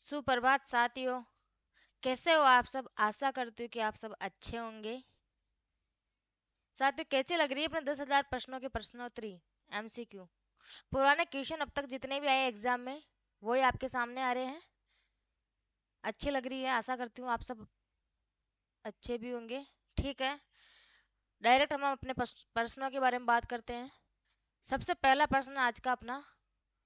सुप्रभात साथियों। कैसे हो आप सब? आशा करती हूँ कि आप सब अच्छे होंगे। साथियों, कैसी लग रही है अपने 10,000 प्रश्नों की प्रश्नोत्तरी एमसीक्यू? पुराने क्वेश्चन अब तक जितने भी आए एग्जाम में वही आपके सामने आ रहे हैं। अच्छी लग रही है, आशा करती हूँ आप सब अच्छे भी होंगे। ठीक है, डायरेक्ट हम अपने प्रश्नों के बारे में बात करते हैं। सबसे पहला प्रश्न आज का अपना,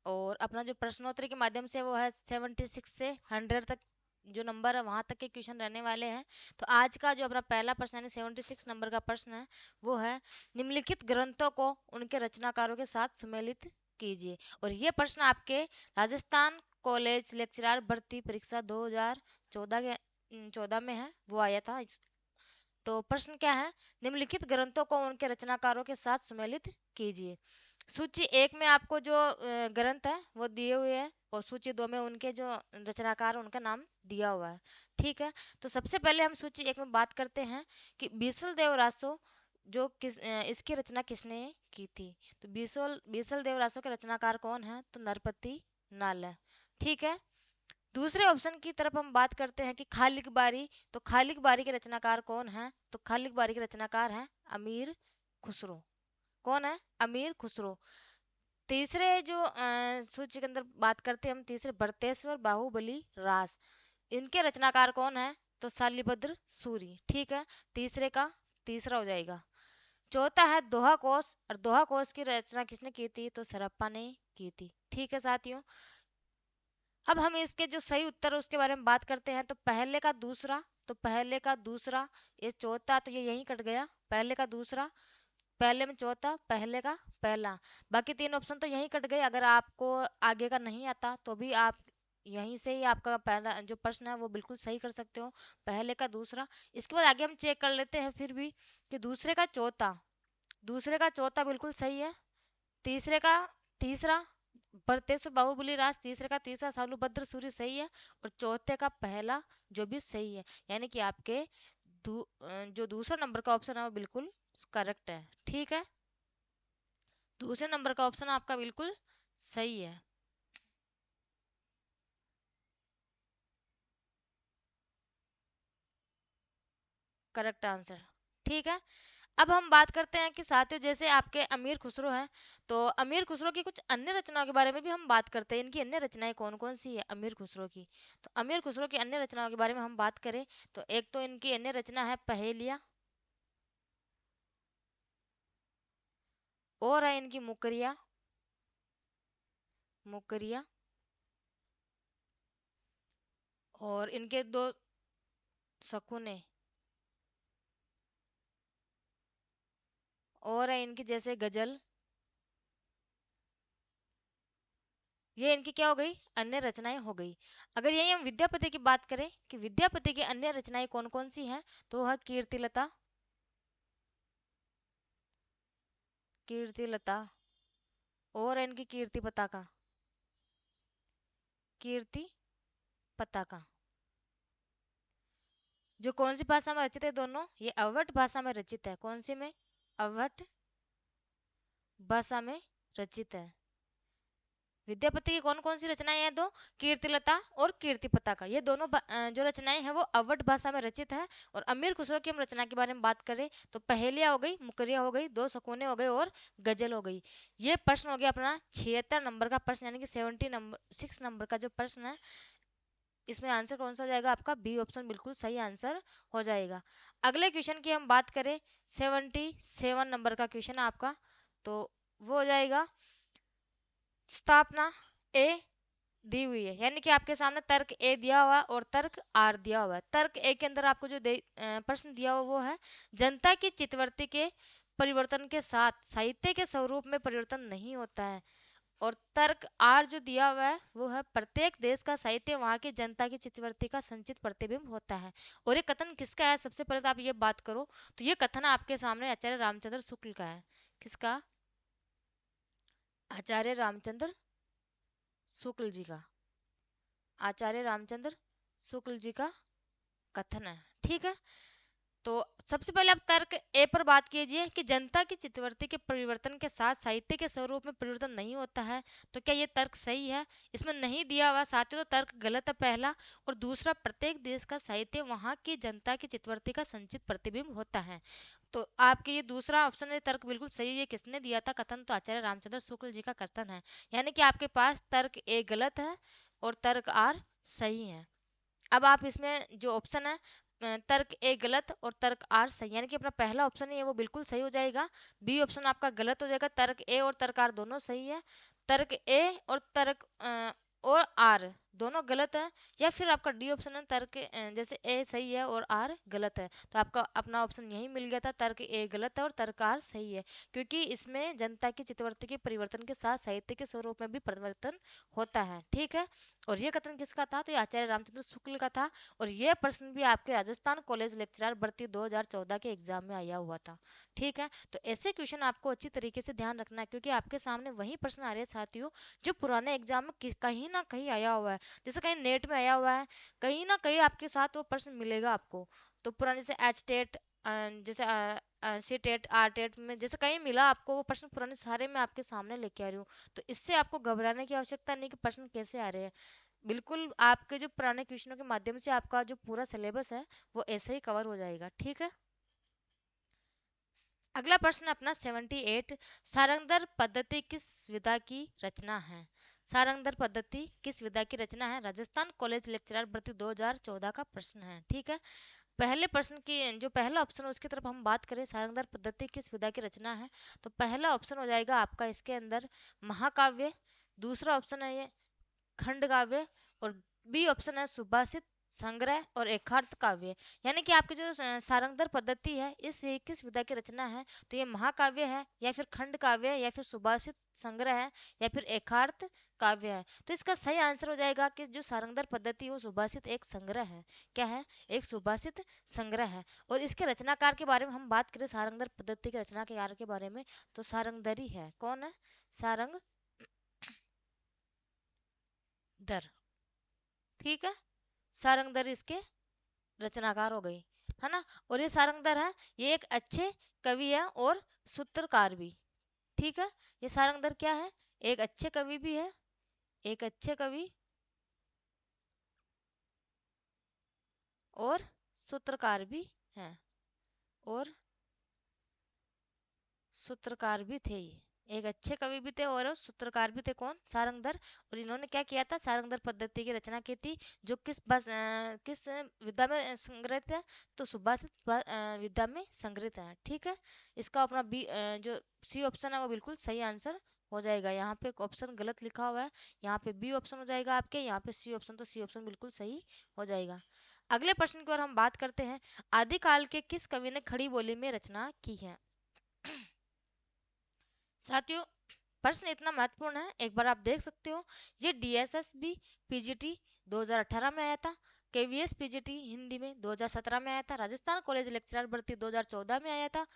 और अपना जो प्रश्नोत्तरी के माध्यम से वो है 76 से 100 तक जो नंबर है वहां तक के क्वेश्चन रहने वाले हैं। तो आज का जो अपना पहला प्रश्न यानी 76 नंबर का प्रश्न है वो है, निम्नलिखित ग्रंथों को उनके रचनाकारों के साथ सम्मिलित कीजिए। और ये प्रश्न आपके राजस्थान कॉलेज लेक्चरर भर्ती परीक्षा 2014 के 14 में है, वो आया था। तो प्रश्न क्या है? निम्नलिखित ग्रंथों को उनके रचनाकारों के साथ सम्मिलित कीजिए। सूची एक में आपको जो ग्रंथ है वो दिए हुए हैं, और सूची दो में उनके जो रचनाकार हैं, उनका नाम दिया हुआ है। ठीक है, तो सबसे पहले हम सूची एक में बात करते हैं कि बीसल देव रासो जो इसकी रचना किसने की थी। तो बीसल बीसल देव रासो के रचनाकार कौन है? तो नरपति नाल है। ठीक है, दूसरे ऑप्शन की तरफ हम बात करते हैं कि खालिक बारी। तो खालिक बारी के रचनाकार कौन है? तो खालिक बारी के रचनाकार है अमीर खुसरो। कौन है? अमीर खुसरो। तीसरे जो सूची के अंदर बात करते हैं हम, तीसरे बरतेश्वर बाहुबली रास, इनके रचनाकार कौन है? तो शालिभद्र सूरी। ठीक है, तीसरे का तीसरा हो जाएगा। चौथा है दोहा कोश, और दोहा कोश की रचना किसने की थी? तो सरप्पा ने की थी। ठीक है साथियों, अब हम इसके जो सही उत्तर है उसके बारे में बात करते हैं। तो पहले का दूसरा, तो पहले का दूसरा, ये चौथा तो ये यहीं कट गया। पहले का दूसरा, पहले में चौथा, पहले का पहला। बाकी तीन ऑप्शन तो यहीं कट गए। अगर आपको आगे का नहीं आता तो भी आप यहीं से ही आपका पहला जो प्रश्न है वो बिल्कुल सही कर सकते हो। पहले का दूसरा। इसके बाद आगे हम चेक कर लेते हैं फिर भी कि दूसरे का चौथा, दूसरे का चौथा बिल्कुल सही है। तीसरे का तीसरा बरतेश्वर बाहुबली राज, तीसरे का तीसरा सालुभद्र सूरी सही है। और चौथे का पहला जो भी सही है, यानी कि आपके जो दूसरा नंबर का ऑप्शन है वो बिल्कुल करेक्ट है। ठीक है, दूसरे नंबर का ऑप्शन आपका बिल्कुल सही है, करेक्ट आंसर। ठीक है, अब हम बात करते हैं कि साथियों जैसे आपके अमीर खुसरो हैं, तो अमीर खुसरो की कुछ अन्य रचनाओं के बारे में भी हम बात करते हैं। इनकी अन्य रचनाएं कौन कौन सी है अमीर खुसरो की? तो अमीर खुसरो की अन्य रचनाओं के बारे में हम बात करें तो एक तो इनकी अन्य रचना है पहेलिया, और है इनकी मुकरिया, मुकरिया, और इनके दो शकुने, और है इनकी जैसे गजल। ये इनकी क्या हो गई? अन्य रचनाएं हो गई। अगर यही हम विद्यापति की बात करें कि विद्यापति की अन्य रचनाएं कौन कौन सी हैं, तो वह कीर्तिलता, कीर्तिलता, और है इनकी कीर्ति पताका, कीर्ति पताका। जो कौन सी भाषा में रचित है दोनों? ये अवध भाषा में रचित है। कौन सी में? अवध भाषा में रचित है। विद्यापति की कौन कौन सी रचनाएं हैं? दो, कीर्तिलता और कीर्ति पताका। ये दोनों जो रचनाएं हैं वो अवध भाषा में रचित है। और अमीर खुसरो की हम रचना के बारे में बात करें तो पहेलिया हो गई, मुकरिया हो गई, दो सकोने हो गए, और गजल हो गई। ये प्रश्न हो गया अपना 76 नंबर का प्रश्न, यानी कि 76 नंबर का जो प्रश्न है, इसमें आंसर कौन सा हो जाएगा? आपका बी ऑप्शन बिल्कुल सही आंसर हो जाएगा। अगले क्वेश्चन की हम बात करें, 77 नंबर का क्वेश्चन आपका, तो वो हो जाएगा स्थापना ए दी हुई है, यानी कि आपके सामने तर्क ए दिया हुआ है और तर्क आर दिया हुआ है। तर्क ए के अंदर आपको जो प्रश्न दिया हुआ वो है, जनता की चित्तवृत्ति के परिवर्तन के साथ साहित्य के स्वरूप में परिवर्तन नहीं होता है। और तर्क आर जो दिया हुआ है वो है, प्रत्येक देश का साहित्य वहाँ की जनता की चित्तवृत्ति का संचित प्रतिबिंब होता है। और ये कथन किसका है? सबसे पहले तो आप ये बात करो, तो ये कथन आपके सामने आचार्य रामचंद्र शुक्ल का है। किसका? आचार्य रामचंद्र शुक्ल जी का, आचार्य रामचंद्र शुक्ल जी का कथन है। ठीक है, तो सबसे पहले आप तर्क ए पर बात कीजिए कि जनता की चित्तवृत्ति के परिवर्तन के साथ साहित्य के स्वरूप में परिवर्तन नहीं होता है। तो क्या ये तर्क सही है? इसमें नहीं दिया हुआ साथियों, तो तर्क गलत है पहला। और दूसरा, प्रत्येक देश का साहित्य वहाँ की जनता की चित्तवृत्ति का संचित प्रतिबिंब होता है। तो आपके ये दूसरा ऑप्शन है तर्क बिल्कुल सही है। ये किसने दिया था कथन? तो आचार्य रामचंद्र शुक्ल जी का कथन है। यानी कि आपके पास तर्क ए गलत है और तर्क आर सही है। अब आप इसमें जो ऑप्शन है तर्क ए गलत और तर्क आर सही, यानी कि अपना पहला ऑप्शन है वो बिल्कुल सही हो जाएगा। बी ऑप्शन आपका गलत हो जाएगा। तर्क ए और तर्क आर दोनों सही है। तर्क ए और तर्क और आर दोनों गलत है। या फिर आपका डी ऑप्शन है तर्क जैसे ए सही है और आर गलत है। तो आपका अपना ऑप्शन यही मिल गया था, तर्क ए गलत है और तर्क आर सही है, क्योंकि इसमें जनता की चित्तवृत्ति के परिवर्तन के साथ साहित्य के स्वरूप में भी परिवर्तन होता है। ठीक है। और ये कथन किसका था? तो ये आचार्य रामचंद्र शुक्ल का था। और ये प्रश्न भी आपके राजस्थान कॉलेज लेक्चरर भर्ती 2014 के एग्जाम में आया हुआ था। ठीक है। तो ऐसे क्वेश्चन आपको अच्छी तरीके से ध्यान रखना है, क्योंकि आपके सामने वही प्रश्न आ रहे हैं साथियों जो पुराने एग्जाम में कहीं ना कहीं आया हुआ है। जैसे कहीं नेट में आया हुआ है, कहीं ना कहीं आपके साथ वो प्रश्न मिलेगा आपको। तो पुराने से एच टेट जैसे सी टेट आर टेट में जैसे कहीं मिला आपको वो प्रश्न, पुराने सारे मैं आपके सामने लेके आ रही हूँ। तो इससे आपको घबराने की आवश्यकता नहीं कि प्रश्न कैसे आ रहे हैं। बिल्कुल आपके जो पुराने क्वेश्चनों के माध्यम से आपका जो पूरा सिलेबस है वो ऐसे ही कवर हो जाएगा। ठीक है। अगला प्रश्न अपना 78, सारंगधर पद्धति किस विधा की रचना है? सारंगधर पद्धति किस विधा की रचना है? राजस्थान कॉलेज लेक्चरर भर्ती 2014 का प्रश्न है। ठीक है। पहले प्रश्न की जो पहला ऑप्शन है उसकी तरफ हम बात करें, सारंगधर पद्धति किस विधा की रचना है, तो पहला ऑप्शन हो जाएगा आपका इसके अंदर महाकाव्य। दूसरा ऑप्शन है ये खंड काव्य। और बी ऑप्शन है सुभाषित, संग्रह और एकार्थ काव्य। यानी कि आपकी जो सारंगधर पद्धति है इस किस विधा की रचना है, तो ये महाकाव्य है या फिर खंड काव्य है या फिर सुभाषित, संग्रह है या फिर एकार्थ काव्य है। तो इसका सही आंसर हो जाएगा कि जो सारंगधर पद्धति है वो सुभाषित एक संग्रह है। क्या है? एक सुभाषित संग्रह है। और इसके रचनाकार के बारे में हम बात करें, सारंगधर पद्धति के रचनाकार के बारे में, तो सारंगधरी है। कौन है? सारंग दर। ठीक है। सारंगधर इसके रचनाकार हो गई, है ना। और ये सारंगधर है, ये एक अच्छे कवि है और सूत्रकार भी। ठीक है। ये सारंगधर क्या है? एक अच्छे कवि भी है, एक अच्छे कवि और सूत्रकार भी है। और सूत्रकार भी थे ये, एक अच्छे कवि भी थे और सूत्रकार भी थे। कौन? सारंगधर। और इन्होंने क्या किया था? सारंगधर पद्धति की रचना की थी, जो किस विधा में संग्रहित है? तो सुभाषित विधा में संग्रहित है। ठीक है। इसका अपना बी जो सी ऑप्शन है वो बिल्कुल सही आंसर हो जाएगा। यहाँ पे एक ऑप्शन गलत लिखा हुआ है, यहाँ पे बी ऑप्शन हो जाएगा आपके, यहाँ पे सी ऑप्शन, तो सी ऑप्शन बिल्कुल सही हो जाएगा। अगले प्रश्न की ओर हम बात करते हैं, आदिकाल के किस कवि ने खड़ी बोली में रचना की है? साथियों, प्रश्न इतना महत्वपूर्ण है, एक बार आप देख सकते हो। ये डीएसएसबी पीजीटी 2018 में आया था। केवीएस पीजीटी हिंदी में 2017 में आया था। राजस्थान कॉलेज लेक्चरर भर्ती 2014 में आया था,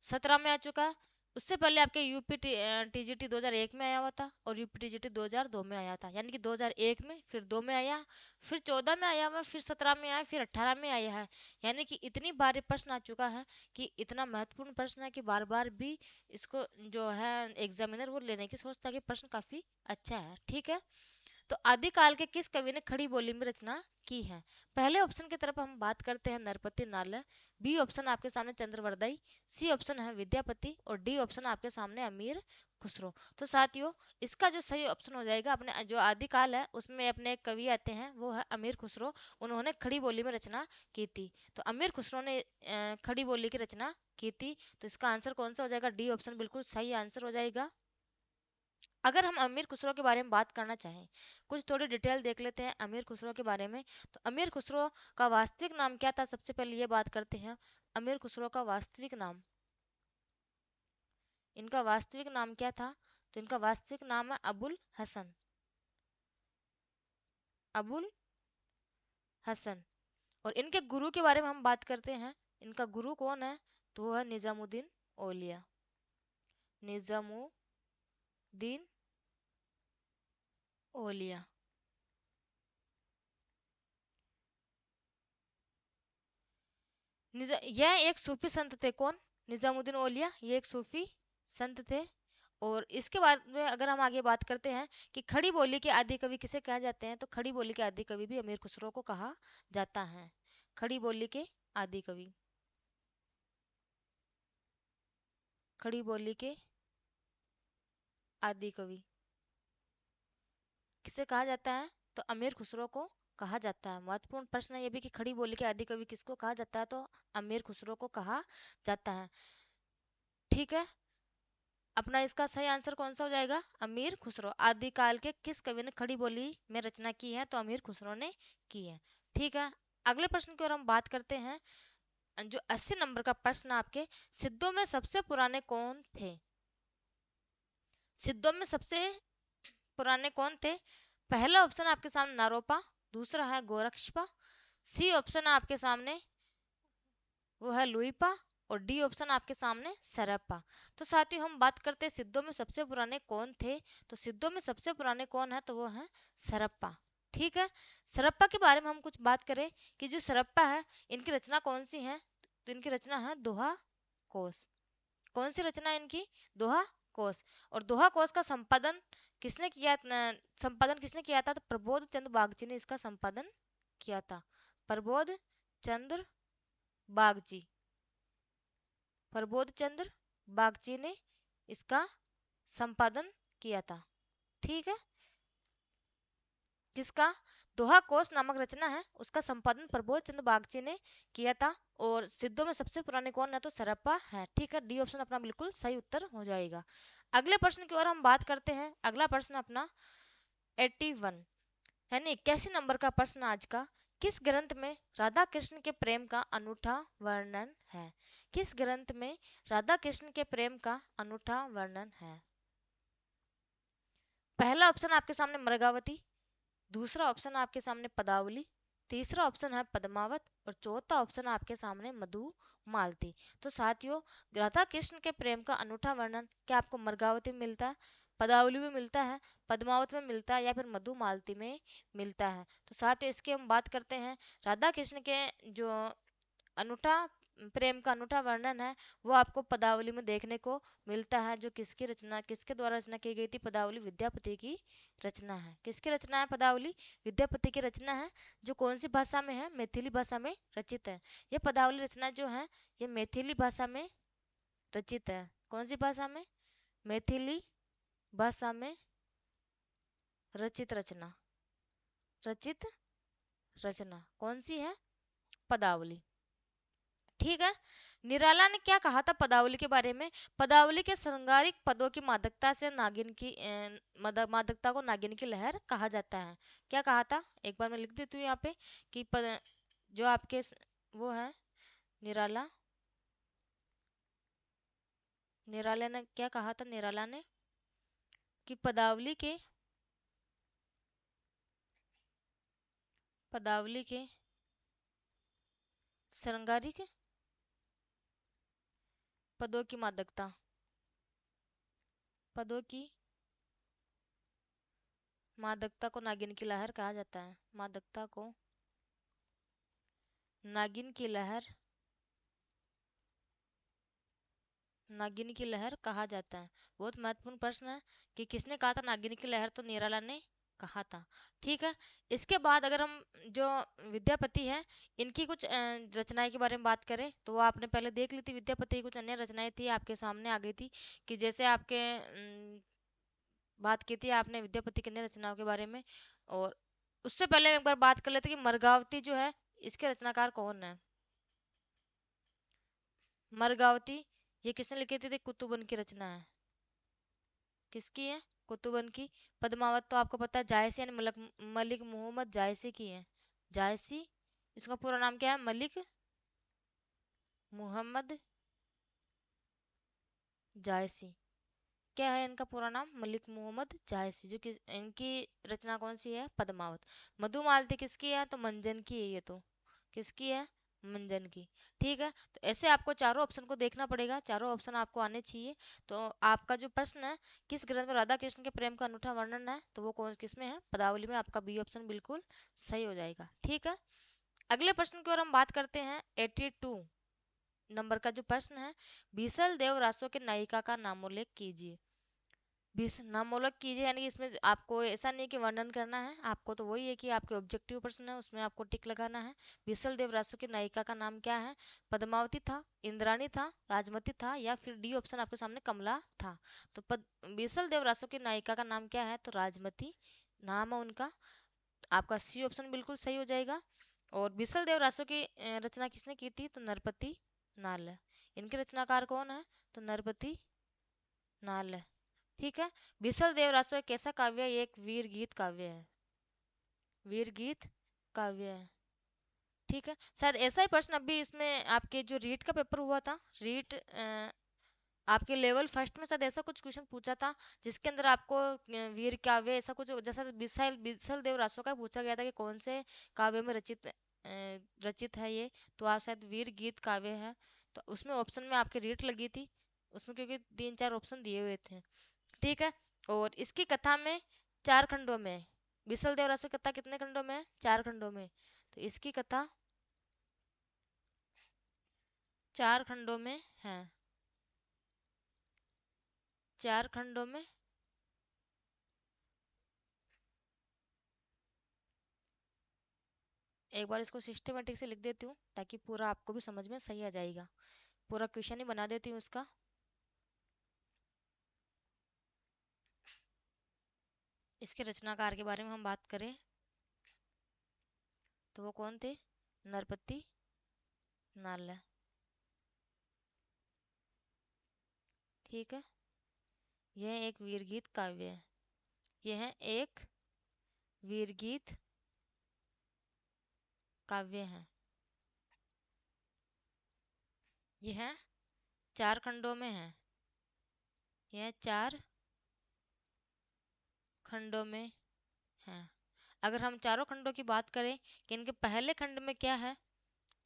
17 में आ चुका है। उससे पहले आपके यूपी टीजीटी 2001 में आया हुआ था और यूपी टीजीटी 2002 में आया था। यानी कि 2001 में, फिर 2 में आया, फिर 14 में आया हुआ, फिर 17 में आया, फिर 18 में आया है। यानी कि इतनी बार ये प्रश्न आ चुका है कि इतना महत्वपूर्ण प्रश्न है कि बार बार भी इसको जो है एग्जामिनर वो लेने की सोचता है कि प्रश्न काफी अच्छा है। ठीक है। तो आदिकाल के किस कवि ने खड़ी बोली में रचना की है? पहले ऑप्शन की तरफ हम बात करते हैं नरपति नालय। बी ऑप्शन आपके सामने चंद्रवरदाई। सी ऑप्शन है विद्यापति। और डी ऑप्शन आपके सामने अमीर खुसरो। तो साथियों, इसका जो सही ऑप्शन हो जाएगा, अपने जो आदिकाल है उसमें अपने एक कवि आते हैं वो है अमीर खुसरो। उन्होंने खड़ी बोली में रचना की थी। तो अमीर खुसरो ने खड़ी बोली की रचना की थी। तो इसका आंसर कौन सा हो जाएगा? डी ऑप्शन बिल्कुल सही आंसर हो जाएगा। अगर हम अमीर खुसरो के बारे में बात करना चाहें, कुछ थोड़ी डिटेल देख लेते हैं अमीर खुसरो के बारे में। तो अमीर खुसरो का वास्तविक नाम क्या था? सबसे पहले ये बात करते हैं। अमीर खुसरो का वास्तविक नाम, इनका वास्तविक नाम क्या था? तो इनका वास्तविक नाम है अबुल हसन। अबुल हसन। और इनके गुरु के बारे में हम बात करते हैं। इनका गुरु कौन है? तो वो है निजामुद्दीन औलिया। निजामुद्दीन औलिया। यह एक सूफी संत थे, कौन? निजामुद्दीन औलिया, ये एक सूफी संत थे। और इसके बाद में अगर हम आगे बात करते हैं कि खड़ी बोली के आदि कवि किसे कहा जाते हैं, तो खड़ी बोली के आदि कवि भी अमीर खुसरो को कहा जाता है। खड़ी बोली के आदि कवि, खड़ी बोली के आदि कवि किसे कहा जाता है, तो अमीर खुसरो को कहा जाता है। महत्वपूर्ण प्रश्न है ये भी कि खड़ी बोली के आदि कवि किसको कहा जाता है, तो अमीर खुसरो को कहा जाता है। ठीक है, अपना इसका सही आंसर कौन सा हो जाएगा? अमीर खुसरो। आदिकाल के किस कवि ने खड़ी बोली में रचना की है, तो अमीर खुसरो ने की है। ठीक है, अगले प्रश्न की ओर हम बात करते हैं। जो 80 नंबर का प्रश्न आपके, सिद्धों में सबसे पुराने कौन थे? सिद्धों में सबसे पुराने कौन थे? पहला ऑप्शन आपके सामने नारोपा, दूसरा है गोरक्षपा, सी ऑप्शन है आपके सामने वो है लुईपा, और डी ऑप्शन आपके सामने सरप्पा। तो साथियों हम बात करते हैं सिद्धों में सबसे पुराने कौन थे, तो सिद्धों में सबसे पुराने कौन है, तो वो है सरप्पा। ठीक है, सरप्पा के बारे में हम कुछ बात करें कि जो सरप्पा है इनकी रचना कौन सी है, तो इनकी रचना है दोहा कोश। कौन सी रचना है इनकी? दोहा कोश। और दोहा कोश का संपादन किसने किया? संपादन किसने किया था, तो प्रबोध चंद्र बागची ने इसका संपादन किया था। प्रबोध चंद्र बागची, प्रबोध चंद्र बागची ने इसका संपादन किया था। ठीक है, जिसका दोहा कोश नामक रचना है उसका संपादन प्रबोध चंद्र बागची ने किया था। और सिद्धों में सबसे पुराने कौन है, तो सरप्पा है। ठीक है, डी ऑप्शन अपना बिल्कुल सही उत्तर हो जाएगा। अगले प्रश्न की ओर हम बात करते हैं। अगला प्रश्न अपना 81 यानी 81 नंबर का प्रश्न आज का, किस ग्रंथ में राधा कृष्ण के प्रेम का अनूठा वर्णन है? किस ग्रंथ में राधा कृष्ण के प्रेम का अनूठा वर्णन है? पहला ऑप्शन आपके सामने मृगावती, दूसरा ऑप्शन आपके सामने पदावली, तीसरा ऑप्शन है पद्मावत, और चौथा ऑप्शन आपके सामने मधुमालती। तो साथियों राधा कृष्ण के प्रेम का अनूठा वर्णन क्या आपको मृगावती में मिलता है, पदावली में मिलता है, पद्मावत में मिलता है, या फिर मधुमालती में मिलता है? तो साथियों इसकी हम बात करते हैं। राधा कृष्ण के जो अनूठा प्रेम का अनूठा वर्णन है वो आपको पदावली में देखने को मिलता है। जो किसकी रचना, किसके द्वारा रचना की गई थी? पदावली विद्यापति की रचना है। किसकी रचना है? पदावली विद्यापति की रचना है। जो कौन सी भाषा में है? मैथिली भाषा में रचित है। ये पदावली रचना जो है ये मैथिली भाषा में रचित है। कौन सी भाषा में? मैथिली भाषा में रचित रचना, रचित रचना कौन सी है? पदावली। ठीक है, निराला ने क्या कहा था पदावली के बारे में? पदावली के श्रृंगारिक पदों की मादकता से नागिन की मादकता को नागिन की लहर कहा जाता है। क्या कहा था? एक बार मैं लिख देती हूँ यहाँ पे कि जो आपके वो है निराला, निराला ने क्या कहा था? निराला ने कि पदावली के श्रृंगारिक पदों की मादकता, पदों की मादकता को नागिन की लहर कहा जाता है। मादकता को नागिन की लहर, नागिन की लहर कहा जाता है। बहुत महत्वपूर्ण प्रश्न है कि किसने कहा था नागिन की लहर, तो निराला ने कहा था। ठीक है, इसके बाद अगर हम जो विद्यापति हैं इनकी कुछ रचनाएं के बारे में बात करें तो वो आपने पहले देख ली थी। विद्यापति की कुछ अन्य रचनाएं थी आपके सामने आ गई थी कि जैसे आपके बात की थी आपने विद्यापति की अन्य रचनाओं के बारे में। और उससे पहले हम एक बार बात कर लेते कि मरगावती जो है इसके रचनाकार कौन है? मरगावती ये किसने लिखी थी? कुतुबन की रचना है। किसकी है? कुतुबन की। पद्मावत तो आपको पता है जायसी यानी मलिक मलिक मोहम्मद जायसी की है। जायसी, इसका पूरा नाम क्या है? मलिक मोहम्मद जायसी। क्या है इनका पूरा नाम? मलिक मोहम्मद जायसी। जो कि इनकी रचना कौन सी है? पद्मावत। मधुमालती किसकी है? तो मंजन की है। ये तो किसकी है? मंजन की। ठीक है, तो ऐसे आपको चारों ऑप्शन को देखना पड़ेगा, चारों ऑप्शन आपको आने चाहिए। तो आपका जो प्रश्न है किस ग्रंथ में राधा कृष्ण के प्रेम का अनूठा वर्णन है, तो वो कौन किस में है? पदावली में। आपका बी ऑप्शन बिल्कुल सही हो जाएगा। ठीक है, अगले प्रश्न की ओर हम बात करते हैं 82 नंबर का जो प्रश्न है, बीसल देव रासो के नायिका का नामोल्लेख कीजिए। बीस नामोल्लेख कीजिए यानी कि इसमें आपको ऐसा नहीं कि वर्णन करना है, आपको तो वही है कि आपके ऑब्जेक्टिव प्रश्न है उसमें आपको टिक लगाना है। बीसल देव रासो की नायिका का नाम क्या है? पद्मावती था, इंद्राणी था, राजमती था, या फिर डी ऑप्शन आपके सामने कमला था। तो बीसल देव रासो की नायिका का नाम क्या है? तो राजमती नाम है उनका। आपका सी ऑप्शन बिल्कुल सही हो जाएगा। और बिसल देव रासो की रचना किसने की थी? तो नरपति नाल है। इनके रचनाकार कौन है? तो नरपति नाल है। ठीक है। बिसल देव रासो एक कैसा काव्य है? ये एक वीर गीत काव्य है। वीर गीत काव्य है। ठीक है। शायद ऐसा ही प्रश्न अभी इसमें आपके जो रीट का पेपर हुआ था, रीट आपके लेवल फर्स्ट में शायद ऐसा कुछ क्वेश्चन पूछा था जिसके अंदर आपको वीर काव्य ऐसा कुछ जैसा बिसल बिसल देव रासो का पूछा गया था कि कौन से काव्य में रचित है ये। तो आप शायद वीर गीत काव्य है। तो उसमें ऑप्शन में आपके रीट लगी थी उसमें, क्योंकि 3-4 ऑप्शन दिए हुए थे। ठीक है। और इसकी कथा में 4 खंडों में है। बिसल देव रासो की कथा कितने खंडों में है? 4 खंडों में। तो इसकी कथा 4 खंडों में है। 4 खंडों में। एक बार इसको सिस्टमेटिक से लिख देती हूँ ताकि पूरा आपको भी समझ में सही आ जाएगा। पूरा क्वेश्चन ही बना देती हूँ उसका। इसके रचनाकार के बारे में हम बात करें तो वो कौन थे? नरपति नाल। ठीक है। यह एक वीरगीत काव्य है। यह एक वीरगीत काव्य है। यह 4 खंडों में है। यह 4 खंडों में है। अगर हम चारों खंडों की बात करें कि इनके पहले खंड में क्या है,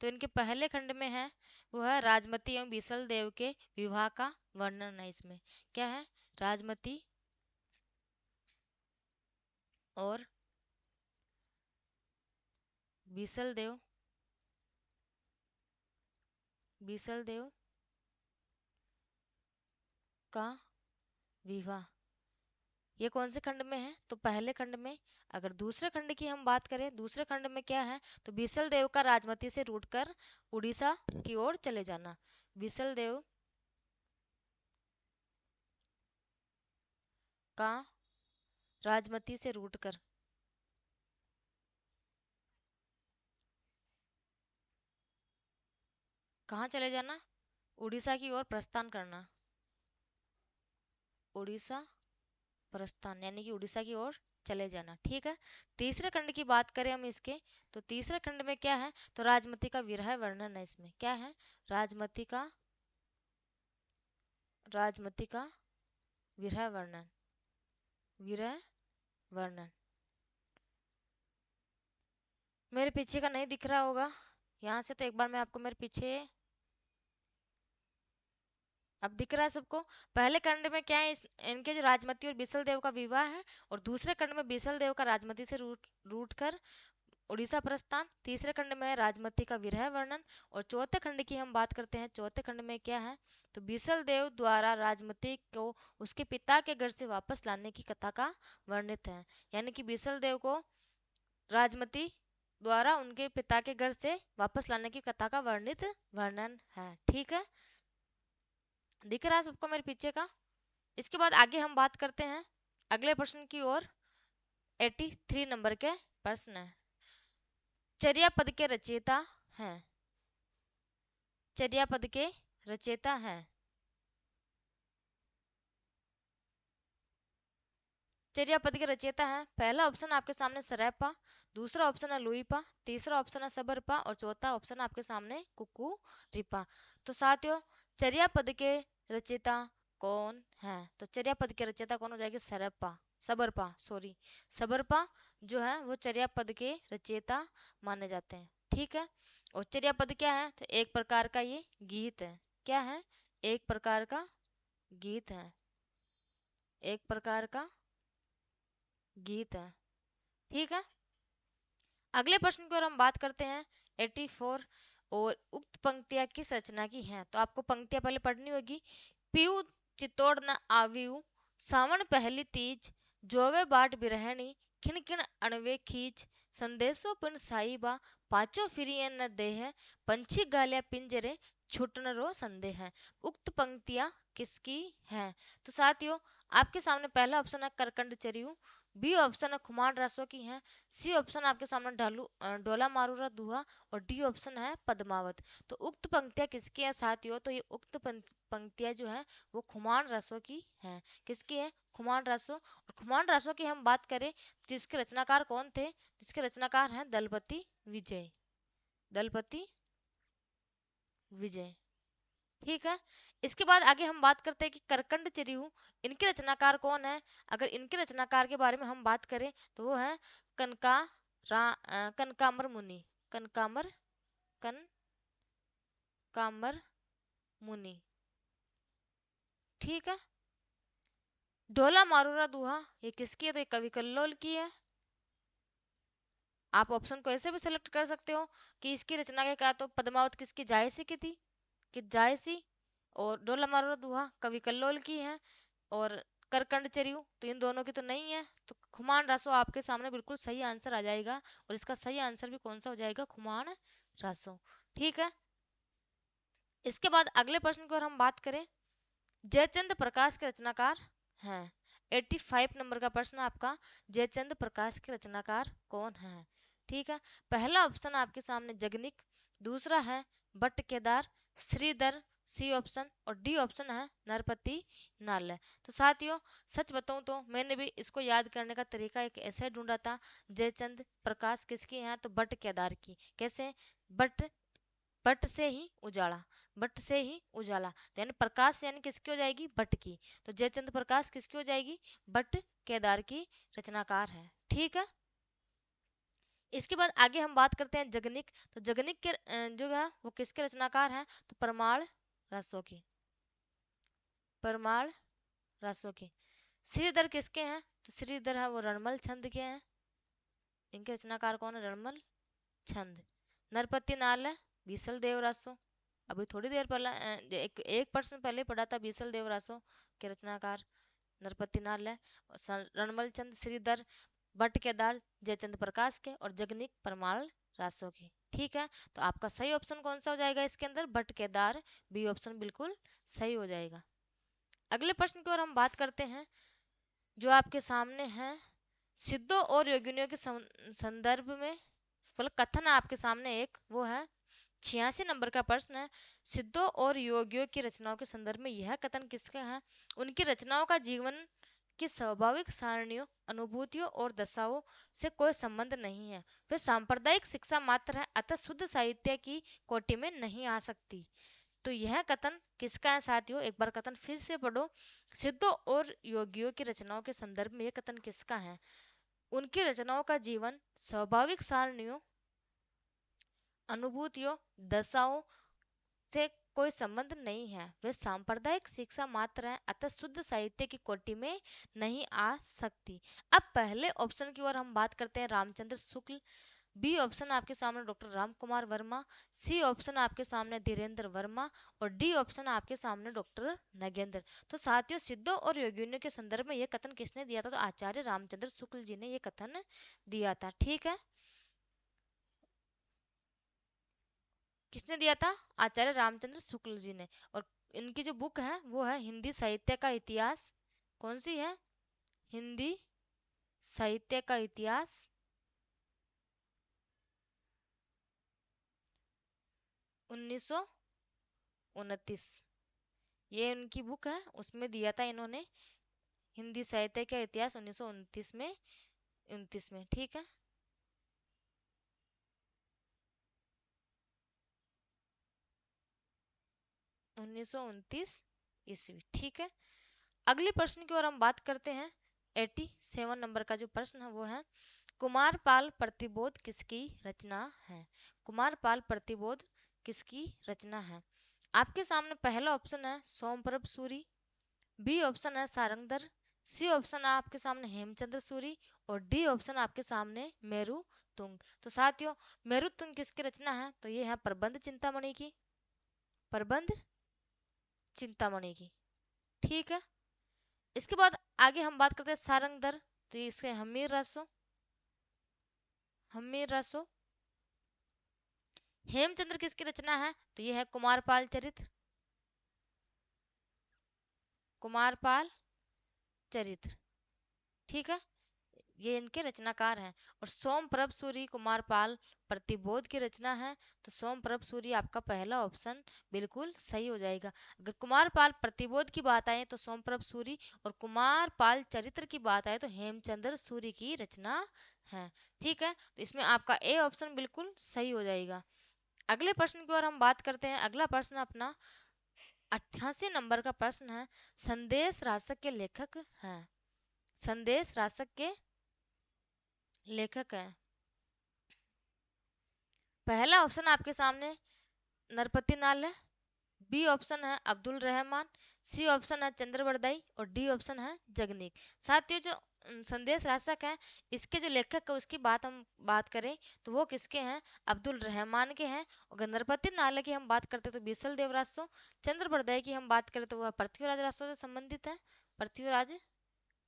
तो इनके पहले खंड में है वो है राजमती एवं बीसल देव के विवाह का वर्णन है। इसमें क्या है? राजमती और बीसल देव, बीसल देव का विवाह। ये कौन से खंड में है? तो पहले खंड में। अगर दूसरे खंड की हम बात करें, दूसरे खंड में क्या है? तो बीसल देव का राजमती से रूठकर उड़ीसा की ओर चले जाना। बीसल देव का राजमती से रूठकर कहाँ चले जाना? उड़ीसा की ओर प्रस्थान करना। उड़ीसा प्रस्थान यानी कि उड़ीसा की ओर चले जाना। ठीक है। तीसरे खंड की बात करें हम इसके, तो तीसरे खंड में क्या है? तो राजमती का विरह वर्णन है। इसमें क्या है? राजमती का, राजमती का विरह वर्णन, विरह वर्णन। मेरे पीछे का नहीं दिख रहा होगा यहाँ से, तो एक बार मैं आपको मेरे पीछे, अब दिख रहा है सबको? पहले खंड में क्या है? इनके जो राजमती और बिसल देव का विवाह है। और दूसरे खंड में बिसल देव का राजमती से रूठ कर उड़ीसा प्रस्थान। तीसरे खंड में है राजमती का विरह वर्णन। और चौथे खंड की हम बात करते हैं, चौथे खंड में क्या है? तो बिसल देव द्वारा राजमती को उसके पिता के घर से वापस लाने की कथा का वर्णित है। यानी कि बिसल देव को राजमती द्वारा उनके पिता के घर से वापस लाने की कथा का वर्णित वर्णन है। ठीक है। दिख रहा है सबको मेरे पीछे का? इसके बाद आगे हम बात करते हैं अगले प्रश्न की ओर। 83 नंबर के प्रश्न है। चर्या पद के रचयिता हैं। चर्या पद के रचयिता हैं। चर्या पद के रचयिता हैं। पहला ऑप्शन आपके सामने सरैपा, दूसरा ऑप्शन है लुईपा, तीसरा ऑप्शन है सबरपा और चौथा ऑप्शन आपके सामने कुकू रिपा। तो साथियों, चर्या पद के रचयिता कौन है? तो चर्या पद के रचयिता कौन हो जाएगी? सरैपा, सबरपा सॉरी, सबरपा जो है वो चर्या पद के रचयिता माने जाते हैं। ठीक है। और चर्या पद क्या है? तो एक प्रकार का ये गीत है। क्या है? एक प्रकार का गीत है। एक प्रकार का गीत है। ठीक है। अगले प्रश्न की ओर हम बात करते हैं। 84 और उक्त पंक्तियां किस रचना की हैं? तो आपको पंक्तियां पहले पढ़नी होगी। पीऊ चित्तौड़ न आवीऊ, सावन पहली तीज, जोवे बाट बिरहणी, खिन खिन अणवे खींच, संदेशो पिन साहिबा, पाचो फिरिए न देह, पंछी गालिया पिंजरे, छूटन रो संदेह है। उक्त पंक्तियां किसकी हैं? तो साथियों, आपके सामने पहला ऑप्शन है करकंड चरियू, बी ऑप्शन है खुमान रासो की है, सी ऑप्शन आपके सामने डोला मारूरा दुहा, और डी ऑप्शन है पद्मावत। तो उक्त पंक्तियां किसकी है साथियों? तो ये उक्त पंक्तियां जो है वो खुमान रसों की हैं। किसकी है? खुमान रसों। और खुमान रसों की हम बात करें तो इसके रचनाकार कौन थे? इसके रचनाकार हैं दलपति विजय। दलपति विजय, ठीक है। इसके बाद आगे हम बात करते हैं कि करकंड चरिहू, इनके रचनाकार कौन है? अगर इनके रचनाकार के बारे में हम बात करें तो वो है कनकामर मुनि। कनकामर कनकामर मुनि, ठीक है। ढोला मारूरा दुहा ये किसकी है? तो ये कवि कल्लोल की है। आप ऑप्शन को ऐसे भी सिलेक्ट कर सकते हो कि इसकी रचना के क्या, तो पद्मावत किसकी? जायसी की थी, कि जायसी। और ढोला मारूरा दुहा कवि कल्लोल की है। और करकंड चरियू तो इन दोनों की तो नहीं है। तो खुमान रासो आपके सामने बिल्कुल सही आंसर आ जाएगा। और इसका सही आंसर भी कौन सा हो जाएगा? खुमान रासो, ठीक है। इसके बाद अगले प्रश्न की ओर हम बात करें, जयचंद प्रकाश के रचनाकार हैं। 85 नंबर का प्रश्न आपका, जयचंद प्रकाश के रचनाकार कौन है? ठीक है। पहला ऑप्शन आपके सामने जगनिक, दूसरा है भट्ट केदार, श्रीधर सी ऑप्शन, और डी ऑप्शन है नरपति नाल। तो साथियों, सच बताऊं तो मैंने भी इसको याद करने का तरीका एक ऐसे ढूंढा था, जयचंद प्रकाश किसकी है? तो भट्ट केदार की। कैसे? भट्ट बट से ही उजाला, बट से ही उजाला, तो यानी प्रकाश यानी किसकी हो जाएगी? बट की। तो जयचंद प्रकाश किसकी हो जाएगी? बट केदार की रचनाकार है, ठीक है। इसके बाद आगे हम बात करते हैं जगनिक। तो जगनिक के जो है वो किसके रचनाकार हैं? तो परमाल रसों की, परमाल रसों की। श्रीधर किसके हैं? तो श्रीधर है वो रणमल छंद के हैं। इनके रचनाकार कौन है? रणमल छंद। नरपति नाल है बीसल देव रासो। अभी थोड़ी देर पहले एक पर्सन पहले पढ़ा था, बीसल देव रासो के रचनाकार नरपति नाल है। रणमल चंद, श्रीधर, भट्ट केदार, जयचंद प्रकाश के, और जगनिक परमाल रासो के, ठीक है। तो आपका सही ऑप्शन कौन सा हो जाएगा इसके अंदर? भट्ट केदार, बी ऑप्शन बिल्कुल सही हो जाएगा। अगले प्रश्न की ओर हम बात करते हैं, जो आपके सामने है, सिद्धों और योगिनियों के संदर्भ में, मतलब कथन आपके सामने एक वो है। 86 नंबर का प्रश्न है, सिद्धों और योगियों की रचनाओं के संदर्भ में यह कथन किसका है? उनकी रचनाओं का जीवन की स्वाभाविक सारणियों, अनुभूतियों और दशाओं से कोई संबंध नहीं है, वे सांप्रदायिक शिक्षा मात्र है, अतः शुद्ध साहित्य की कोटि में नहीं आ सकती। तो यह कथन किसका है साथियों? एक बार कथन फिर से पढ़ो। सिद्धों और योगियों की रचनाओं के संदर्भ में यह कथन किसका है? उनकी रचनाओं का जीवन स्वाभाविक सारणियों, अनुभूतियों, दशाओं से कोई संबंध नहीं है, वे सांप्रदायिक शिक्षा मात्र है, अतः शुद्ध साहित्य की कोटि में नहीं आ सकती। अब पहले ऑप्शन की ओर हम बात करते हैं, रामचंद्र शुक्ल। बी ऑप्शन आपके सामने doctor Ram Kumar Verma, C option आपके सामने धीरेन्द्र वर्मा, और डी ऑप्शन आपके सामने डॉक्टर नगेंद्र। तो साथियों, सिद्धों और योगियों के संदर्भ में यह कथन किसने दिया था? तो आचार्य रामचंद्र शुक्ल जी ने यह कथन दिया था, ठीक है। किसने दिया था? आचार्य रामचंद्र शुक्ल जी ने। और इनकी जो बुक है वो है हिंदी साहित्य का इतिहास। कौन सी है? हिंदी साहित्य का इतिहास, 1929। ये उनकी बुक है, उसमें दिया था इन्होंने हिंदी साहित्य का इतिहास 1929 में, 29 में, ठीक है। 1929 ईस्वी, ठीक है। अगले प्रश्न की ओर हम बात करते हैं। 87 नंबर का जो प्रश्न है वो है, कुमारपाल प्रतिबोध किसकी रचना है? कुमारपाल प्रतिबोध किसकी रचना है? आपके सामने पहला ऑप्शन है सोमप्रभ सूरी, बी ऑप्शन है सारंगधर, सी ऑप्शन आपके सामने हेमचंद्र सूरी और डी ऑप्शन आपके सामने मेरु तुंग। तो साथियों, मेरु तुंग किसकी रचना है? तो ये है प्रबंध चिंतामणि की, प्रबंध चिंतामणि की। ठीक है, इसके बाद आगे हम बात करते हैं सारंगधर। तो इसके हमीर रासो, हमीर रासो। हेमचंद्र किसकी रचना है? तो ये है कुमारपाल चरित्र, कुमारपाल चरित्र। ठीक है, ये इनके रचनाकार हैं। और सोमप्रभ सूरी कुमारपाल प्रतिबोध की रचना है। तो सोमप्रभ सूरी आपका पहला ऑप्शन बिल्कुल सही हो जाएगा। अगर कुमारपाल प्रतिबोध की बात आए तो सोमप्रभ सूरी, और कुमारपाल चरित्र की बात आए तो हेमचंद्र सूरी की रचना है। ठीक है, तो इसमें आपका ए ऑप्शन बिल्कुल सही हो जाएगा। अगले प्रश्न की ओर हम बात करते हैं। अगला प्रश्न अपना 88 नंबर का प्रश्न है। संदेश रासक के लेखक हैं, संदेश रासक के लेखक हैं। पहला ऑप्शन आपके सामने नरपति नाल है, बी ऑप्शन है अब्दुल रहमान, सी ऑप्शन है चंद्रवरदाई और डी ऑप्शन है जगनीक। साथियों, जो संदेश रासक है, इसके जो लेखक है उसकी बात हम बात करें तो वो किसके हैं? अब्दुल रहमान के हैं। अगर नरपति नाले की हम बात करते तो बीसल देव रासो, चंद्रवरदाई की हम बात करें तो वह पृथ्वीराज रासो से संबंधित है, पृथ्वीराज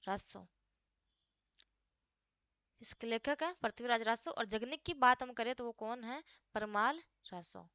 रासो इसके लेखक है, पृथ्वीराज रासो। और जगनिक की बात हम करें तो वो कौन है? परमाल रासो।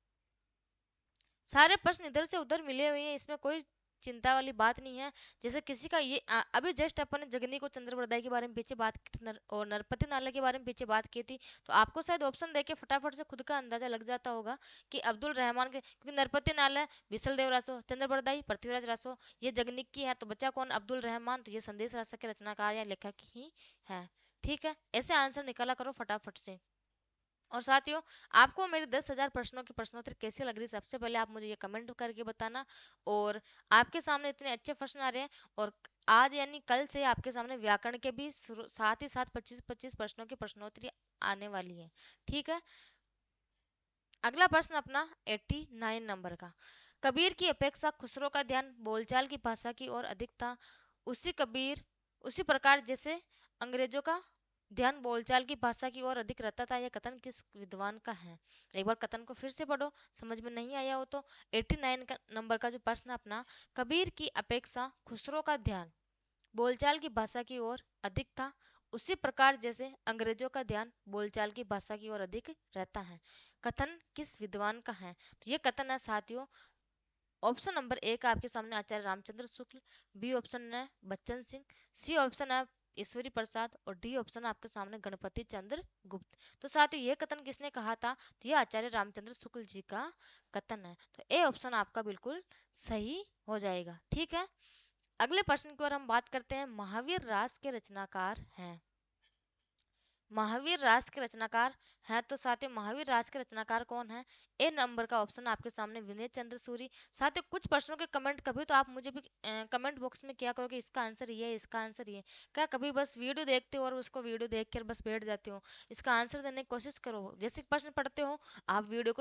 सारे प्रश्न इधर से उधर मिले हुए हैं, इसमें कोई चिंता वाली बात नहीं है। जैसे किसी का ये अभी जस्ट अपन ने जगनी को चंद्रवरदाई के बारे में पीछे बात की थी, और नरपति नाले के बारे में पीछे बात की थी, तो आपको शायद ऑप्शन देके फटाफट से खुद का अंदाजा लग जाता होगा कि अब्दुल रहमान के, क्योंकि नरपति नाला विसल देव रासो, चंद्रवरदाई पृथ्वीराज रासो, ये जगनिक की है, तो बच्चा कौन? अब्दुल रहमान। तो ये संदेश रासक के रचनाकार या लेखक ही है। ठीक है, ऐसे आंसर निकाला करो फटाफट से। और साथियों, आपको मेरे 10,000 प्रश्नों की प्रश्नोत्तर कैसे लग रही, सबसे पहले आप मुझे ये कमेंट करके बताना। और आपके सामने इतने अच्छे प्रश्न आ रहे हैं, और आज यानी कल से आपके सामने व्याकरण के भी साथ ही साथ 25-25 प्रश्नों की प्रश्नोत्तरी आने वाली है। ठीक है, अगला प्रश्न अपना 89 नंबर का। कबीर की अपेक्षा खुसरो का ध्यान बोलचाल की भाषा की ओर अधिक था। उसी प्रकार जैसे अंग्रेजों का ध्यान बोलचाल की भाषा की ओर अधिक रहता था। यह कथन किस विद्वान का है? एक बार कथन को फिर से पढ़ो, समझ में नहीं आया हो तो। 89 का नंबर का जो प्रश्न अपना, कबीर की अपेक्षा खुसरो का ध्यान बोलचाल की भाषा की ओर अधिक था, उसी प्रकार जैसे अंग्रेजों का ध्यान बोलचाल की भाषा की ओर अधिक रहता है। कथन किस विद्वान का है? तो ये कथन है साथियों, ऑप्शन नंबर ए का आपके सामने आचार्य रामचंद्र शुक्ल, बी ऑप्शन है बच्चन सिंह, सी ऑप्शन है ईश्वरी प्रसाद और डी ऑप्शन आपके सामने गणपति चंद्र गुप्त। तो साथियों, ये कथन किसने कहा था? तो ये आचार्य रामचंद्र शुक्ल जी का कथन है। तो ए ऑप्शन आपका बिल्कुल सही हो जाएगा। ठीक है, अगले प्रश्न की ओर हम बात करते हैं। महावीर रास के रचनाकार हैं, महावीर रास के रचनाकार हैं। तो साथियों, महावीर रास के रचनाकार कौन है? ए नंबर का ऑप्शन आपके सामने विनय चंद्र सूरी। साथियों, कुछ प्रश्नों के कमेंट कभी तो आप मुझे भी कमेंट बॉक्स में क्या करो कि इसका आंसर ये है, इसका आंसर ये है। क्या कभी बस वीडियो देखते हो और उसको वीडियो देख कर बस बैठ जाते हो? इसका आंसर देने की कोशिश करो। जैसे प्रश्न पढ़ते हो, आप वीडियो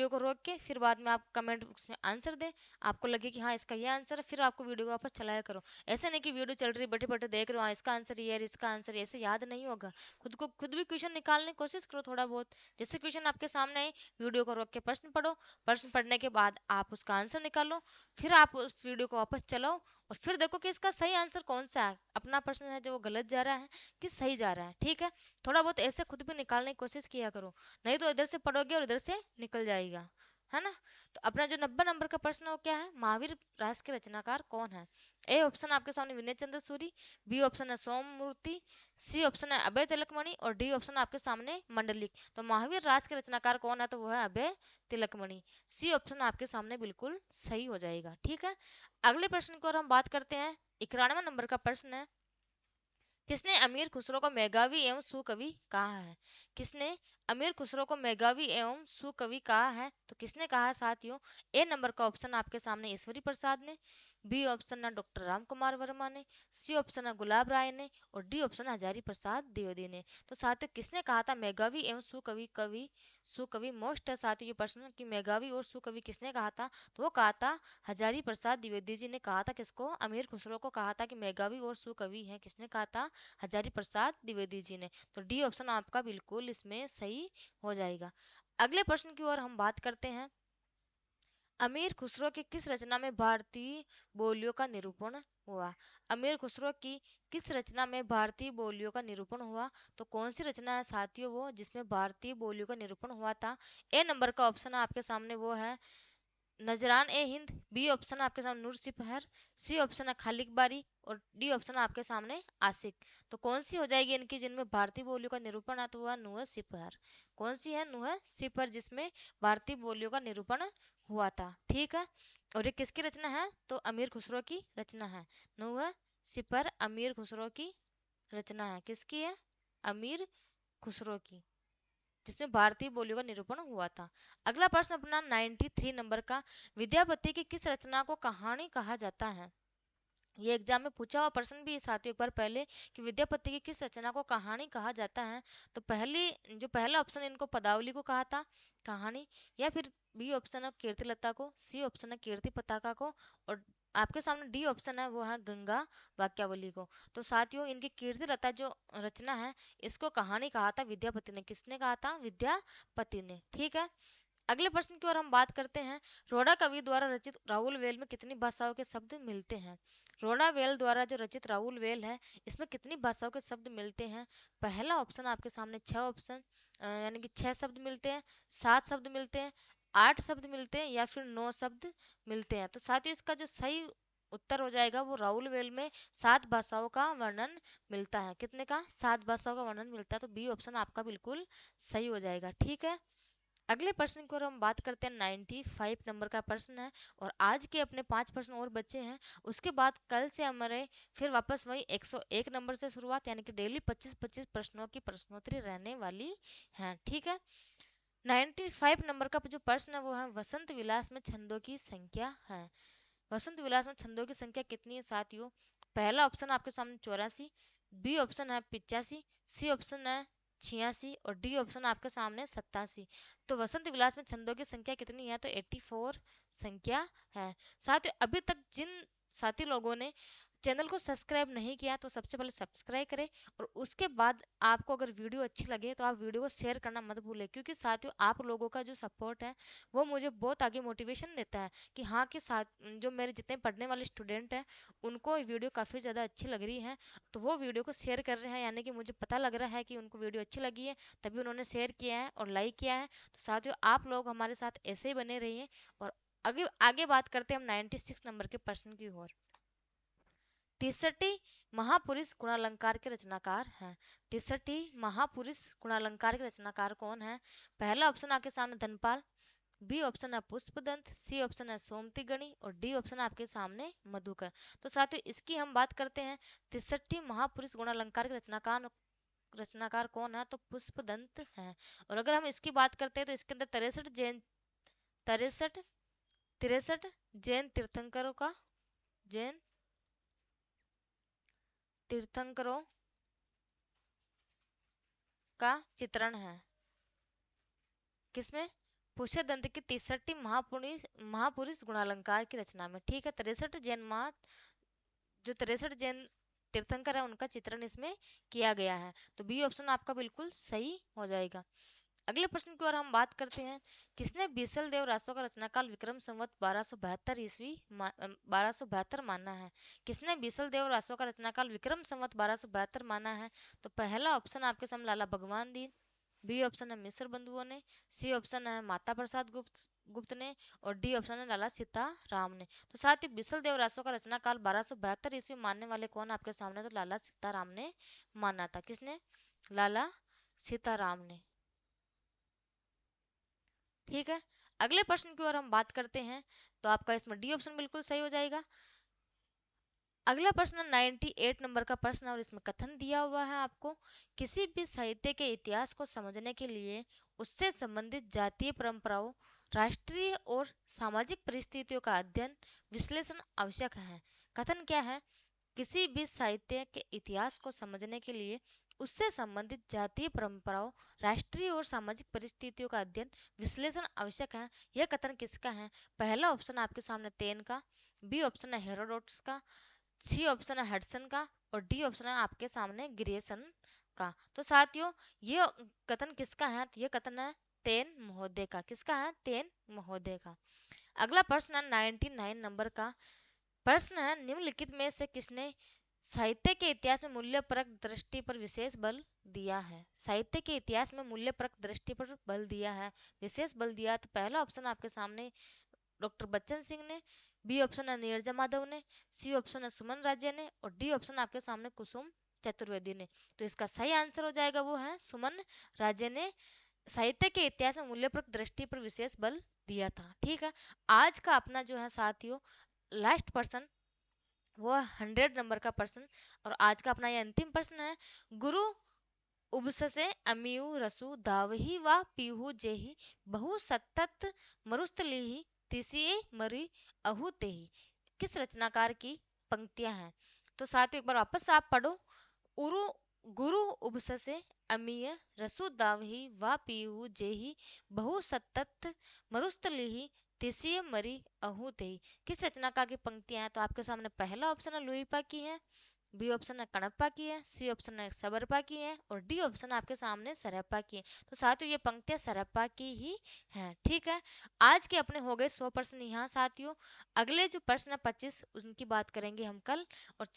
को रोक के फिर बाद में आप कमेंट बॉक्स में आंसर दें। आपको लगे कि हाँ इसका ये आंसर है, फिर आपको वीडियो को वापस चलाया करो। ऐसे नहीं कि वीडियो चल रही बैठे बैठे देख रहे हो, हाँ इसका आंसर ये है, इसका आंसर ये, ऐसे याद नहीं होगा। खुद भी क्वेश्चन निकालने की कोशिश करो थोड़ा बहुत। जैसे क्वेश्चन आपके सामने है, वीडियो को रोक के प्रश्न पढ़ो, प्रश्न पढ़ने के बाद आप उसका आंसर निकालो, फिर आप उस वीडियो को वापस चलाओ, और फिर देखो कि इसका सही आंसर कौन सा है, अपना प्रश्न है जो गलत जा रहा है कि सही जा रहा है। ठीक है, थोड़ा बहुत ऐसे खुद भी निकालने की कोशिश किया करो, नहीं तो इधर से पढ़ोगे और इधर से निकल जाएगा, है ना। तो अपना जो 90 नंबर का प्रश्न है वो क्या है? महावीर रास के रचनाकार कौन है? ए ऑप्शन आपके सामने विनय चंद्र सूरी, बी ऑप्शन है सोममूर्ति, सी ऑप्शन है अभय तिलकमणि और डी ऑप्शन आपके सामने मंडलिक। तो महावीर रास के रचनाकार कौन है? तो वो है अभय तिलकमणि। सी ऑप्शन आपके सामने बिल्कुल सही हो जाएगा। ठीक है, अगले प्रश्न की ओर हम बात करते हैं। 91 नंबर का प्रश्न है। किसने अमीर खुसरो को मेघावी एवं सुकवि कहा है? किसने अमीर खुसरो को मेघावी एवं सुकवि कहा है? तो किसने कहा है साथियों? ए नंबर का ऑप्शन आपके सामने ईश्वरी प्रसाद ने, बी ऑप्शन है डॉक्टर राम कुमार वर्मा ने, सी ऑप्शन है गुलाब राय ने, और डी ऑप्शन है हजारी प्रसाद द्विवेदी ने। तो साथियों किसने कहा था मेघावी एवं सुकवि मोस्ट है साथियों ये प्रश्न कि मेघावी और सुकवि किसने कहा था, तो वो कहा था हजारी प्रसाद द्विवेदी जी ने कहा था। किसको? अमीर खुसरो को कहा था कि मेघावी और सुकवि है। किसने कहा था? हजारी प्रसाद द्विवेदी जी ने। तो डी ऑप्शन आपका बिल्कुल इसमें सही हो जाएगा। अगले प्रश्न की ओर हम बात करते हैं। अमीर खुसरो की किस रचना में भारतीय बोलियों का निरूपण हुआ? अमीर खुसरो की किस रचना में भारतीय बोलियों का निरूपण हुआ? तो कौन सी रचना है साथियों वो जिसमें भारतीय बोलियों का निरूपण हुआ था? ए नंबर का ऑप्शन आपके सामने वो है नजरान ए हिंद, बी ऑप्शन आपके सामने नूर सिपहर, सी ऑप्शन है खालिक बारी, और डी ऑप्शन आपके सामने आशिक। तो कौन सी हो जाएगी इनकी जिनमें भारतीय बोलियों का निरूपण है? तो वह नूह सिपहर। कौन सी है? नूह सिपहर जिसमें भारतीय बोलियों का निरूपण हुआ था। ठीक है। और ये किसकी रचना है? तो अमीर खुसरो की रचना है। नूह सिपहर अमीर खुसरो की रचना है। किसकी है? अमीर खुसरो की, जिसमें भारतीय बोलियों का निरूपण हुआ था। अगला प्रश्न अपना 93 नंबर का, विद्यापति की किस रचना को कहानी कहा जाता है? ये एग्जाम में पूछा हुआ प्रश्न भी साथियों एक बार पहले कि विद्यापति की किस रचना को कहानी कहा जाता है। तो पहला ऑप्शन इनको पदावली को कहा था कहानी, या फिर बी ऑप्शन है कीर्तिलता को, सी ऑप्शन है कीर्ति पताका को, और आपके सामने डी ऑप्शन है वो है गंगा वाक्यावली को। तो साथियों इनकी कीर्तिलता जो रचना है इसको कहानी कहा था विद्यापति ने। किसने कहा था? विद्यापति ने। ठीक है। अगले प्रश्न की ओर हम बात करते हैं। रोड़ा कवि द्वारा रचित राहुल वेल में कितनी भाषाओं के शब्द मिलते हैं? रोड़ा वेल द्वारा जो रचित राहुल वेल है इसमें कितनी भाषाओं के शब्द मिलते हैं? पहला ऑप्शन आपके सामने छह ऑप्शन यानी कि 6 शब्द मिलते हैं, 7 शब्द मिलते हैं, 8 शब्द मिलते हैं, या फिर 9 शब्द मिलते हैं। तो साथ ही इसका जो सही उत्तर हो जाएगा वो राहुल वेल में 7 भाषाओं का वर्णन मिलता है। कितने का? 7 भाषाओं का वर्णन मिलता है। तो बी ऑप्शन आपका बिल्कुल सही हो जाएगा। ठीक है। अगले प्रश्न की ओर हम बात करते हैं। 95 नंबर का प्रश्न है, और आज के अपने 5 प्रश्न और बचे हैं। उसके बाद कल से हमारे फिर वापस वही 101 नंबर से शुरुआत, यानी कि डेली 25-25 प्रश्नों की प्रश्नोत्तरी रहने वाली है। ठीक है। 95 नंबर का जो प्रश्न है वो है वसंत विलास में छंदों की संख्या है। वसंत विलास में छंदों की संख्या कितनी है साथियों? पहला ऑप्शन आपके सामने 84, बी ऑप्शन है 85, सी ऑप्शन है 86, और डी ऑप्शन आपके सामने 87। तो वसंत विलास में छंदों की संख्या कितनी है? तो 84 संख्या है। साथियों अभी तक जिन साथी लोगों ने चैनल को सब्सक्राइब नहीं किया तो सबसे पहले सब्सक्राइब करें, और उसके बाद आपको अगर वीडियो अच्छी लगे तो आप वीडियो को शेयर करना मत भूलें, क्योंकि साथियों आप लोगों का जो सपोर्ट है वो मुझे बहुत आगे मोटिवेशन देता है कि हाँ कि साथ जो मेरे जितने पढ़ने वाले स्टूडेंट हैं उनको वीडियो काफ़ी ज़्यादा अच्छी लग रही है, तो वो वीडियो को शेयर कर रहे हैं, यानी कि मुझे पता लग रहा है कि उनको वीडियो अच्छी लगी है, तभी उन्होंने शेयर किया है और लाइक किया है। तो साथियों आप लोग हमारे साथ ऐसे ही बने रहिए। और आगे आगे बात करते हैं हम 96 नंबर के प्रश्न की ओर। 63 महापुरुष गुणालंकार के रचनाकार हैं। 63 महापुरुष गुणालंकार के रचनाकार कौन है? पहला ऑप्शन आपके सामने धनपाल, बी ऑप्शन है पुष्पदंत, सी ऑप्शन है सोमती गणी, और डी ऑप्शन आपके सामने मधुकर। तो साथियों इसकी हम बात करते हैं। 63 महापुरुष गुणालंकार के रचनाकार कौन है? तो पुष्पदंत है। और अगर हम इसकी बात करते हैं तो इसके अंदर 63 जैन जैन तीर्थंकरों का चित्रण है। किसमें? पुष्यदंत की 63 महापुरुष गुणालंकार की रचना में। ठीक है। 63 जैन तीर्थंकर है उनका चित्रण इसमें किया गया है। तो बी ऑप्शन आपका बिल्कुल सही हो जाएगा। अगले प्रश्न की ओर हम बात करते हैं। किसने बीसल देव रासो का रचनाकाल विक्रम संवत 1272 माना है? किसने बीसल देव रासो का रचनाकाल विक्रम संवत 1272 माना है? तो पहला ऑप्शन आपके सामने लाला भगवान दीन, बी ऑप्शन है मिस्र बंधुओं ने, सी ऑप्शन है माता प्रसाद गुप्त ने, और डी ऑप्शन है लाला सीताराम ने। तो साथ ही बिसल देव रासो का रचनाकाल 1272 मानने वाले कौन आपके सामने? तो लाला सीताराम ने माना था। किसने? लाला सीताराम ने। ठीक है। अगले प्रश्न की ओर हम बात करते हैं। तो आपका इसमें डी ऑप्शन बिल्कुल सही हो जाएगा। अगला प्रश्न 98 नंबर का प्रश्न, और इसमें कथन दिया हुआ है आपको, किसी भी साहित्य के इतिहास को समझने के लिए उससे संबंधित जातीय परंपराओं राष्ट्रीय और सामाजिक परिस्थितियों का अध्ययन विश्लेषण आवश्यक है। कथन क्या है? किसी भी साहित्य के इतिहास को समझने के लिए उससे संबंधित जातीय परंपराओं, राष्ट्रीय और सामाजिक परिस्थितियों का अध्ययन विश्लेषण आवश्यक है। यह कथन किसका है? पहला ऑप्शन आपके सामने तेन का, बी ऑप्शन है हेरोडोटस का, सी ऑप्शन है हडसन का और डी ऑप्शन है आपके सामने ग्रियर्सन का। तो साथियों, ये कथन किसका है? तो ये कथन है तेन महोदय का। किसका है? तेन महोदय का। अगला प्रश्न है 99 नंबर का प्रश्न है, निम्नलिखित में से किसने साहित्य के इतिहास में मूल्यपरक दृष्टि पर विशेष बल दिया है? साहित्य के इतिहास में मूल्यपरक दृष्टि पर बल दिया है, विशेष बल दिया है। तो पहला ऑप्शन आपके सामने डॉक्टर बच्चन सिंह ने, बी ऑप्शन है नीरजा माधव ने, सी ऑप्शन है सुमन राज्य ने और डी ऑप्शन आपके सामने कुसुम चतुर्वेदी ने। तो इसका सही आंसर हो जाएगा वो है सुमन राज्य ने साहित्य के इतिहास में मूल्यपरक दृष्टि पर विशेष बल दिया था। ठीक है, आज का अपना जो है साथियों लास्ट प्रश्न वो 100 नंबर का प्रश्न और आज का अपना ये अंतिम प्रश्न है। गुरु उबससे अमियु रसु दावही व पीहू जेही बहु सतत मरुस्थलीहि तिसिए मरी अहु तेही। किस रचनाकार की पंक्तियां हैं? तो साथियों एक बार वापस आप पढ़ो। उरु गुरु उबससे अमीय रसु दावही व पीहू जेही बहु सतत मरुस्थलीहि तिसिए मरी अहु तेही। किस रचनाकार की पंक्तियां हैं? तो आपके सामने पहला ऑप्शन है लुईपा की है, बी ऑप्शन है कणप्पा की है, सी ऑप्शन है सबरपा की है और डी ऑप्शन आपके सामने सरप्पा की है। तो साथियों ये पंक्तियां सरप्पा की ही हैं। ठीक है, आज के अपने हो गए 100 प्रश्न यहाँ साथियों। अगले जो प्रश्न है 25 उनकी बात करेंगे हम कल। और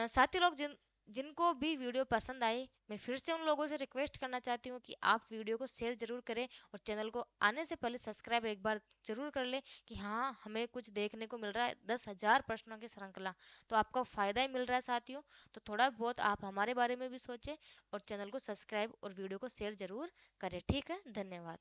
साथी लोग जिनको भी वीडियो पसंद आए, मैं फिर से उन लोगों से रिक्वेस्ट करना चाहती हूँ कि आप वीडियो को शेयर जरूर करें और चैनल को आने से पहले सब्सक्राइब एक बार जरूर कर ले कि हाँ हमें कुछ देखने को मिल रहा है 10,000 प्रश्नों की श्रृंखला, तो आपको फायदा ही मिल रहा है साथियों। तो थोड़ा बहुत आप हमारे बारे में भी सोचें और चैनल को सब्सक्राइब और वीडियो को शेयर जरूर करें। ठीक है, धन्यवाद।